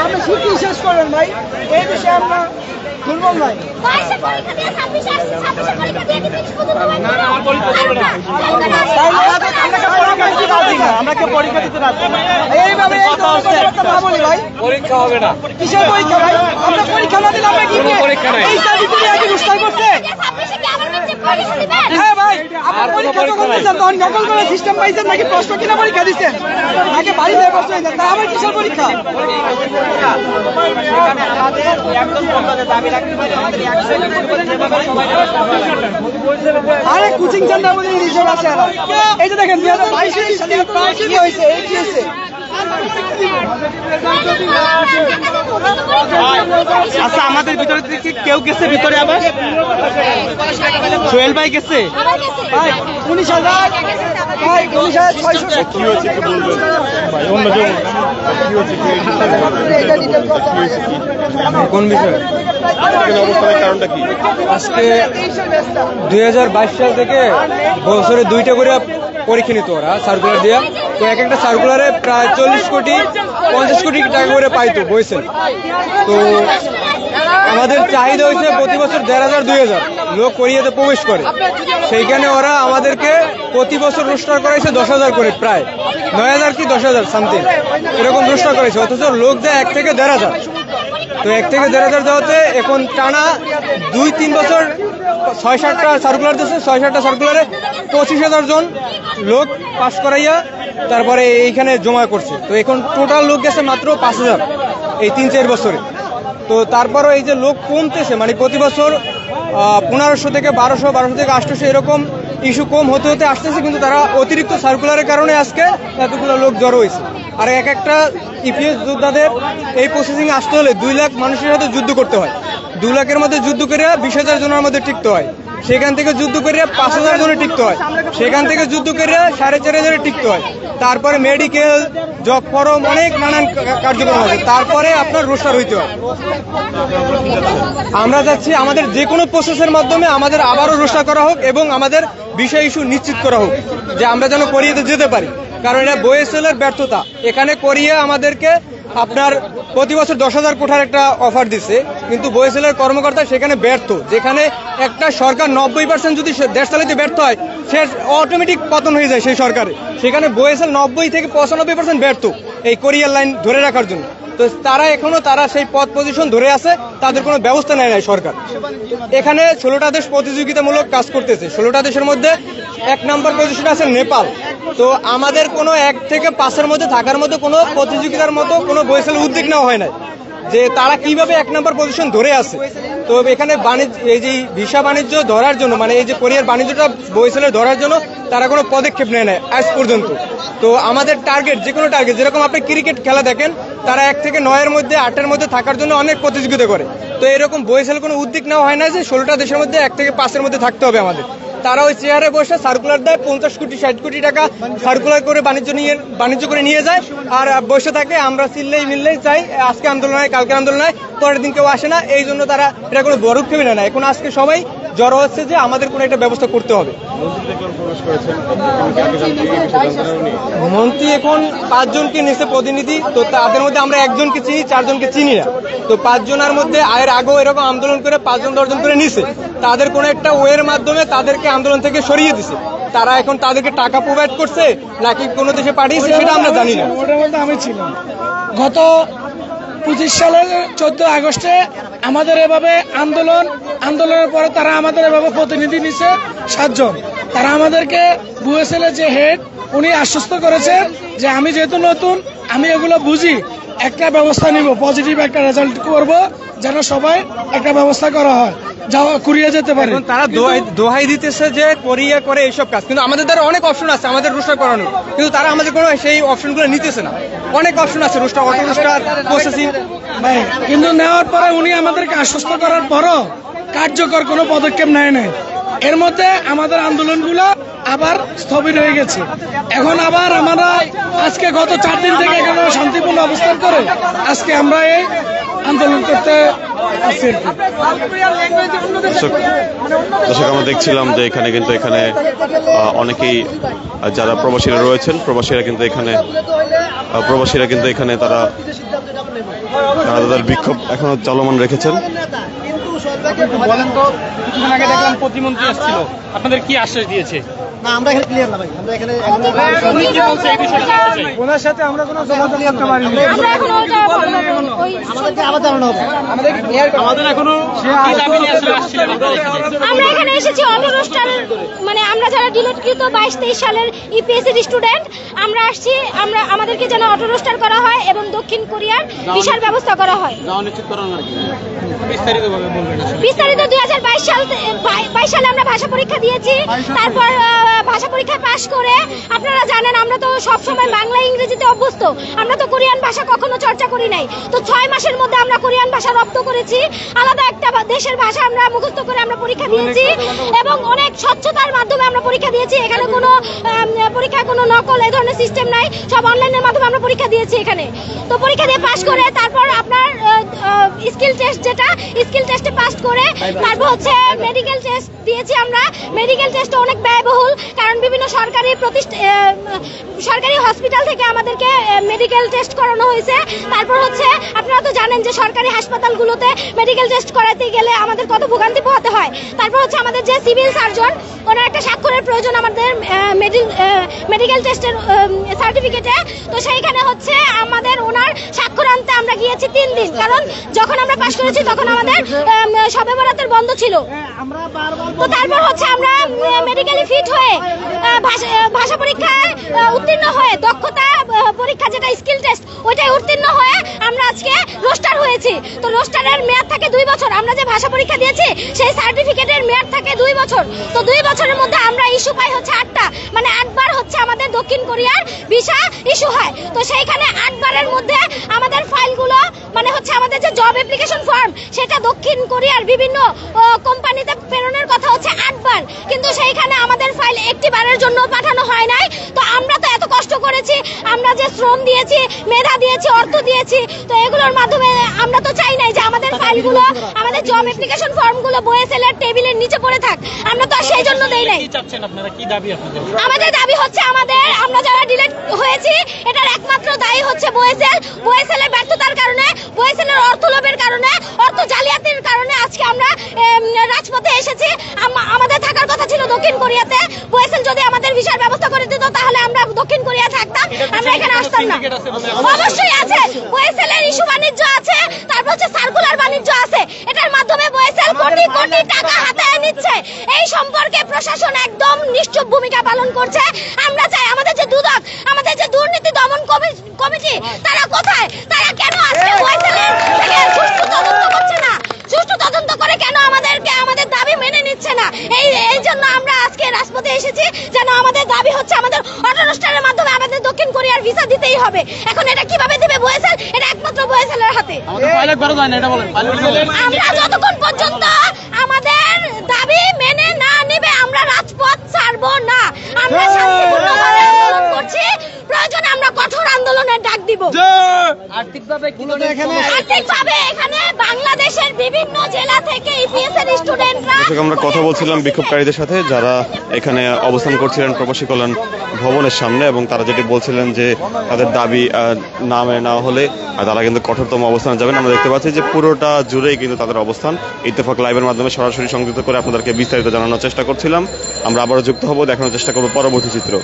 আপনি কি শেষ করেন ভাই? এই বিষয়ে আমরা দুর্বল নাই। আমরা কেউ পরীক্ষা দিতে রাখবো না। এইভাবে পরীক্ষা হবে না। কিসের পরীক্ষা ভাই? আমরা পরীক্ষা না দিলে আমরা কি পরীক্ষা নাই? এই সার্টিফিকেট কি রুস্টার করছে? হ্যাঁ ভাই, আপনার পরীক্ষা তো করতেছেন, তখন নকল করে সিস্টেম পাইছেন নাকি প্রশ্ন কিনা পরীক্ষা দিচ্ছেন নাকি বাড়ি থেকে প্রশ্ন দিচ্ছেন? তা আবার কিসের পরীক্ষা? আরে কোচিং সেন্টার বলে রিসোর্ট আছে। এই যে দেখেন 2022 সালে কি হয়েছে, এই কি হয়েছে? আচ্ছা, আমাদের ভিতরে থেকে কেউ গেছে ভিতরে? আবার সোহেল ভাই গেছে? ভাই 19,000 ভাই 19,600 কি হচ্ছে একটু বলবেন ভাই? অন্য জন কি হচ্ছে কি কোন বিষয়? অবস্থানের কারণটা কি? আজকে 2022 সাল থেকে বছরে 2টা করে পরীক্ষা নিত ওরা সার্কুলার দিয়া। তো এক একটা সার্কুলারে প্রায় 40 কোটি 50 কোটি টাকা করে পাইতো বইছে। তো আমাদের চাহিদা হয়েছে প্রতি বছর 1,500 2,000 লোক কোরিয়াতে প্রবেশ করে। সেইখানে ওরা আমাদেরকে প্রতি বছর রোস্টার করাইছে 10,000 করে, প্রায় 9,000 কি 10,000 সামথিং এরকম রোস্টার করেছে। অথচ লোক দেয় 1 থেকে 1,500। তো 1 থেকে 1,500 দেওয়াতে এখন টানা 2-3 বছর 6-7টা সার্কুলার দিচ্ছে। 6-7টা সার্কুলারে 25,000 জন লোক পাস করাইয়া তারপরে এইখানে জমা করছে। তো এখন টোটাল লোক গেছে মাত্র 5,000 এই 3-4 বছরে। তো তারপরও এই যে লোক কমতেছে, মানে প্রতি বছর 1500 থেকে 1200 থেকে 800 এরকম ইস্যু কম হতে হতে আসতেছে, কিন্তু তারা অতিরিক্ত সার্কুলারের কারণে আজকে এতগুলো লোক জড়ো হয়েছে। আর এক একটা ইপিএস যোদ্ধাদের এই প্রসেসিং আসতে হলে 2 লাখ মানুষের সাথে যুদ্ধ করতে হয়। 2 লাখের মধ্যে যুদ্ধ করে 20,000 জনের মধ্যে টিকতে হয়। সেখান থেকে যুদ্ধ করে 5,000 জনে টিকতে হয়। সেখান থেকে যুদ্ধ করে 4,500 টিকতে হয়। তারপরে মেডিকেল, জব ফরম, অনেক নানান কার্যক্রম আছে। তারপরে আপনার রোস্টার হইতে হয়। আমরা চাচ্ছি আমাদের যে কোনো প্রসেসের মাধ্যমে আমাদের আবারও রোস্টার করা হোক এবং আমাদের বিষয় ইস্যু নিশ্চিত করা হোক যে আমরা যেন কোরিয়াতে যেতে পারি। কারণ এটা বোয়েসেলের ব্যর্থতা। এখানে কোরিয়া আমাদেরকে আপনার প্রতি বছর 10,000 কোটার একটা অফার দিচ্ছে, কিন্তু বোয়েসেলের কর্মকর্তা সেখানে ব্যর্থ। যেখানে একটা সরকার 90% যদি দেশ চালাতে ব্যর্থ হয়, সে অটোমেটিক পতন হয়ে যায় সেই সরকারে। সেখানে বোয়েসেল 90 থেকে 95% ব্যর্থ এই কোরিয়ার লাইন ধরে রাখার জন্য। তো তারা এখনো সেই পদ পজিশন ধরে আছে, তাদের কোনো ব্যবস্থা নেয় নাই সরকার। এখানে 16টা দেশ প্রতিযোগিতামূলক কাজ করতেছে। 16টা দেশের মধ্যে 1 নম্বর পজিশনে আছে নেপাল। তো আমাদের কোনো 1 থেকে 5-এর মধ্যে থাকার মতো কোনো প্রতিযোগিতার মতো কোনো বৈশাল উদ্যোগ নেওয়া হয় না যে তারা কিভাবে 1 নম্বর পজিশন ধরে আছে। তো এখানে এই যে ভিসা বাণিজ্য ধরার জন্য, মানে এই যে কোরিয়ার বাণিজ্যটা বৈশালে ধরার জন্য তারা কোনো পদক্ষেপ নেয় না আজ পর্যন্ত। তো আমাদের টার্গেট, যে কোনো টার্গেট, যেরকম আপনি ক্রিকেট খেলা দেখেন, তারা 1 থেকে 9-এর মধ্যে 8-এর মধ্যে থাকার জন্য অনেক প্রতিযোগিতা করে। তো এরকম বৈশাল কোনো উদ্যোগ নেওয়া হয় না যে 16টা দেশের মধ্যে 1 থেকে 5-এর মধ্যে থাকতে হবে আমাদের। তারা ওই চেয়ারে বসে সার্কুলার দেয়, 50 কোটি 60 কোটি টাকা সার্কুলার করে বাণিজ্য করে নিয়ে যায় আর বসে থাকে। আমরা মিললেই চাই আজকে আন্দোলন হয়, কালকে আন্দোলন হয়, পরের দিন কেউ আসে না। এই জন্য তারা এটা কোনো পদক্ষেপই নেয় না। এখন আজকে সবাই জড়ো হচ্ছে যে আমাদের কোনো একটা ব্যবস্থা করতে হবে। মন্ত্রী এখন 5 জনকে নিচ্ছে প্রতিনিধি। তো তাদের মধ্যে আমরা 1 জনকে চিনি, 4 জনকে চিনি না। তো 5 জনের মধ্যে এর আগেও এরকম আন্দোলন করে 5 জন 10 জন করে নিছে। তাদের কোনো একটা ওয়ের মাধ্যমে তাদেরকে আন্দোলন থেকে সরিয়ে দিছে। তারা এখন তাদেরকে টাকা প্রোভাইড করছে নাকি কোনো দেশে পাঠিয়েছে সেটা আমরা জানি না। আমি ছিলাম গত 25 সালের 14 আগস্টে আমাদের এভাবে আন্দোলনের পরে তারা আমাদের এভাবে প্রতিনিধি নিছে 7 জন। তারা আমাদেরকে বুয়েসেলের যে হেড, উনি আশ্বস্ত করেছেন যে আমি যেহেতু নতুন, আমি এগুলো বুঝি, একটা ব্যবস্থা নিব, পজিটিভ একটা রেজাল্ট করব, যেন সবাই একটা ব্যবস্থা করা হয়, যাওয়া কোরিয়া যেতে পারে। তারা দোহাই দিতেছে যে কোরিয়া করে এইসব কাজ, কিন্তু আমাদের দ্বারা অনেক অপশন আছে আমাদের রোস্টার করানোর, কিন্তু তারা আমাদের কোনো সেই অপশনগুলো নিতেছে না। অনেক অপশন আছে, রোস্টার, অটো রোস্টার, প্রসেসিং, কিন্তু নেওয়ার পরে উনি আমাদেরকে আশ্বস্ত করার পরও কার্যকর কোনো পদক্ষেপ নেয় নাই। এর মধ্যে আমাদের আন্দোলনগুলো আবার স্থবির হয়ে গেছে। এখন আবার আমরা আজকে গত 4 দিন থেকে এখানে শান্তিপূর্ণ অবস্থান করে আজকে আমরা এই আন্দোলন করতে দর্শক আমরা দেখছিলাম যে এখানে কিন্তু অনেকেই যারা প্রবাসীরা রয়েছেন প্রবাসীরা কিন্তু এখানে তারা তাদের বিক্ষোভ এখনো চলমান রেখেছেন। বলেন তো, কিছুদিন আগে দেখলাম প্রতিমন্ত্রী আসছিল, আপনাদের কি আশ্বাস দিয়েছে? না, আমরা এখানে ক্লিয়ার না ভাই, আমরা এখানে উনি কি বলছে এই বিষয়টা জানতে চাই। ওনার সাথে আমরা কোনো যোগাযোগ করতে পারিনি। আমরা এখনো আমাদেরকে আবার জানানো হবে। আমাদের এখনো কি দাবি নিয়ে আসলে আসছিলেন আপনারা এখানে? আমরা এখানে এসেছি অটো রোস্টার, মানে আমরা যারা ডিলিটকৃত 22-23 সালের ইপিএসসি স্টুডেন্ট আমরা আসছি, আমাদেরকে যেন অটো রোস্টার করা হয় এবং দক্ষিণ কোরিয়ার ভিসার ব্যবস্থা করা হয়। বিস্তারিতভাবে বলবেন আসলে। বিস্তারিত 2022 সালে আমরা ভাষা পরীক্ষা দিয়েছি, তারপর ভাষা পরীক্ষায় পাশ করে আপনারা জানেন আমরা তো সব সময় বাংলা ইংরেজিতে অভ্যস্ত, আমরা তো কোরিয়ান ভাষা কখনো চর্চা করি নাই। তো 6 মাসের মধ্যে আমরা কোরিয়ান ভাষা রপ্ত করেছি, আলাদা একটা দেশের ভাষা আমরা মুখস্থ করে আমরা পরীক্ষা দিয়েছি এবং অনেক স্বচ্ছতার মাধ্যমে আমরা পরীক্ষা দিয়েছি। এখানে কোনো পরীক্ষায় কোনো নকল এই ধরনের সিস্টেম নাই, সব অনলাইনের মাধ্যমে আমরা পরীক্ষা দিয়েছি এখানে। তো পরীক্ষা দিয়ে পাশ করে তারপর আপনার স্কিল টেস্ট, যেটা স্কিল টেস্টে পাস করে তারপর হচ্ছে মেডিকেল টেস্ট দিয়েছি আমরা। মেডিকেল টেস্টে অনেক ব্যয়বহুল, কারণ বিভিন্ন সরকারি হসপিটাল থেকে আমাদেরকে মেডিকেল টেস্ট করানো হয়েছে। তারপর হচ্ছে আপনারা তো জানেন যে সরকারি হাসপাতালগুলোতে মেডিকেল টেস্ট করাতে গেলে আমাদের কত ভোগান্তি পোহাতে হয়। তারপর হচ্ছে আমাদের যে সিভিল সার্জন, ওনার একটা স্বাক্ষরের প্রয়োজন আমাদের মেডিকেল টেস্টের সার্টিফিকেটে। তো সেইখানে হচ্ছে আমাদের ওনার স্বাক্ষর আনতে আমরা গিয়েছি 3 দিন, কারণ যখন আমরা পাশ করেছি তখন আমাদের শবে বরাতের বন্ধ ছিল। তো তারপর হচ্ছে আমরা মেডিকেলি ফিট হয়ে ভাষা পরীক্ষায় উত্তীর্ণ হয়ে দক্ষতা পরীক্ষা, যেটা স্কিল টেস্ট, ওইটাই উত্তীর্ণ হয়ে আমরা আজকে রোস্টার হয়েছি। তো রোস্টারের মেয়াদ থাকে 2 বছর। আমরা যে ভাষা পরীক্ষা দিয়েছি সেই সার্টিফিকেটের মেয়াদ থাকে 2 বছর। তো 2 বছরের মধ্যে আমরা ইস্যু পাই হচ্ছে 8টা, মানে 8 বার হচ্ছে আমাদের দক্ষিণ কোরিয়ার ভিসা ইস্যু হয়। তো সেইখানে 8 বারের মধ্যে আমাদের ফাইলগুলো, মানে হচ্ছে আমাদের যে জব অ্যাপ্লিকেশন ফর্ম, সেটা দক্ষিণ কোরিয়ার বিভিন্ন কোম্পানিতে প্রেরণের কথা হচ্ছে 8 বার, কিন্তু সেইখানে আমাদের ফাইল একটি বারের জন্য পাঠানো হয় নাই। তো আমরা তো এত কষ্ট করেছি, আমরা যে শ্রম দিয়েছি, মেধা দিয়েছি, অর্থ দিয়েছি, তো এগুলোর মাধ্যমে আমরা তো চাই নাই যে আমাদের ফাইলগুলো, আমাদের জব অ্যাপ্লিকেশন ফর্মগুলো বয়েসেলের টেবিলের নিচে পড়ে থাক। আমরা তো সেই জন্য দেই নাই। কি চাচ্ছেন আপনারা, কি দাবি আপনাদের? আমাদের দাবি হচ্ছে আমরা যারা ডিলেট হয়েছি এটার একমাত্র দায়ী হচ্ছে বয়েসেলের ব্যর্থতার কারণে, বয়েসেলের অর্থ লোভের কারণে, অর্থ জালিয়াতির কারণে আজকে আমরা রাজপথে এসেছি। আমাদের থাকার কথা ছিল দক্ষিণ কোরিয়াতে। বয়েসেল যদি আমাদের ভিসার ব্যবস্থা করে দিত তাহলে আমরা দক্ষিণ কোরিয়া থাকতাম, আমরা এখানে আসতাম না। অবশ্যই আছে, বয়েসেলের ইস্যু বাণিজ্য আছে, তারপর হচ্ছে সার্কুলার বাণিজ্য আছে। এটার মাধ্যমে বয়েসেল কোটি কোটি টাকা হাতায় নিচ্ছে। এই সম্পর্কে প্রশাসন একদম নিশ্চুপ ভূমিকা পালন করছে। আমরা চাই আমাদের যে দুদক, আমাদের যে দুর্নীতি দমন কমিটি, তারা কোথায়? তারা কেন আজকে বয়েসেলের থেকে সুষ্ঠু তদন্ত করছে না? সুষ্ঠু তদন্ত করে কেন আমাদের দাবি মেনে নিচ্ছে না? এই জন্য আমরা আজকে রাজপথে এসেছি, যেন আমাদের দাবি হচ্ছে আমাদের অটো রোস্টারের মাধ্যমে আমাদের দক্ষিণ কোরিয়ার ভিসা দিতেই হবে। এখন এটা কিভাবে দিবে বয়েসেল? এটা একমাত্র বয়েসেলের হাতে। আমরা যতক্ষণ পর্যন্ত আমাদের দাবি মেনে না নিবে আমরা রাজপথ ছাড়বো না। আমরা শান্তিপূর্ণভাবে আন্দোলন করছি, প্রয়োজনে আমরা কঠোর আন্দোলনের ডাক দিব। আর্থিকভাবে এখানে বাংলাদেশের বিভিন্ন জেলা থেকে ইপিএসসি স্টুডেন্টরা। আমরা কথা বলছিলাম বিক্ষোভকারীদের সাথে যারা এখানে অবস্থান করছিলেন প্রবাসী কল্যাণ ভবনের সামনে, এবং তারা যেটি বলছিলেন যে তাদের দাবি না মেনে নেওয়া হলে তারা কিন্তু কঠোরতম অবস্থানে যাবেন। আমরা দেখতে পাচ্ছি যে পুরোটা জুড়েই কিন্তু তাদের অবস্থান। ইত্তেফাক লাইভের মাধ্যমে সরাসরি সংযুক্ত করে আপনাদেরকে বিস্তারিত জানানোর চেষ্টা করছিলাম। আমরা আবারও যুক্ত হব, দেখানোর চেষ্টা করবো পরবর্তী চিত্র।